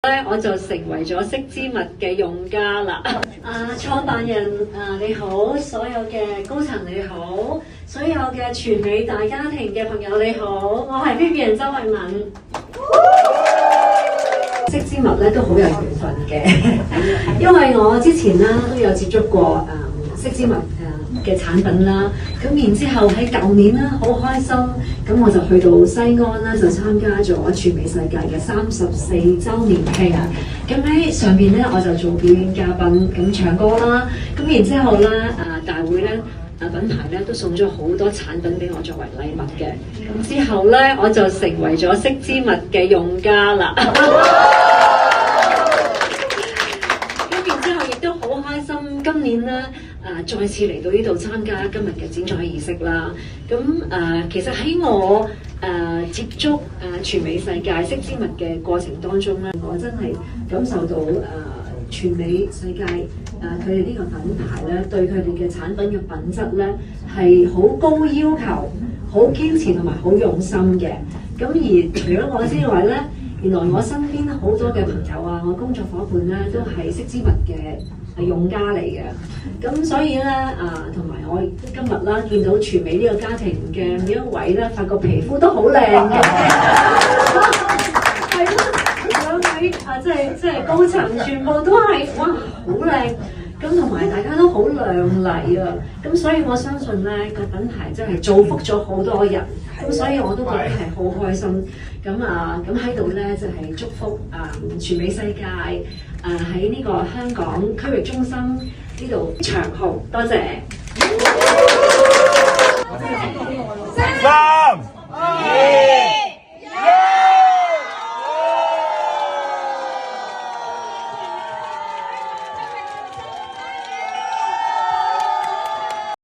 我就成為咗色之物嘅用家啦。創辦人你好，所有嘅高層你好，所有嘅全美大家庭嘅朋友你好，我係 Vivian 周慧敏。色之物咧都好有緣分嘅，因為我之前啦都有接觸過色之物嘅產品啦，咁然之後喺舊年啦好開心，咁我就去到西安啦，就參加咗全美世界嘅34週年慶啊！咁喺上邊咧我就做表演嘉賓，咁唱歌啦，咁然之後咧大會咧品牌咧都送咗好多產品俾我作為禮物嘅，咁之後咧我就成為咗色之物嘅用家啦。都好開心，今年咧再次嚟到呢度參加今日嘅剪彩儀式啦。咁其實喺我接觸全美世界色之物嘅過程當中咧，我真係感受到全美世界佢哋呢個品牌咧，對佢哋嘅產品嘅品質咧係好高要求、好堅持同埋好用心嘅。咁而除咗我之外咧，原來我身邊好多嘅朋友我工作伙伴咧都係色之物嘅用家嚟嘅，咁所以咧同埋我今日啦見到全美呢個家庭嘅每一位咧，發覺皮膚都好靚嘅，係咯，兩位即係高層全部都係哇好靚，咁同埋大家都好亮麗啊，咁所以我相信咧個品牌真係造福咗好多人，咁所以我都覺得係好開心。咁喺度咧就係祝福全美世界喺呢個香港區域中心呢度長紅，多謝。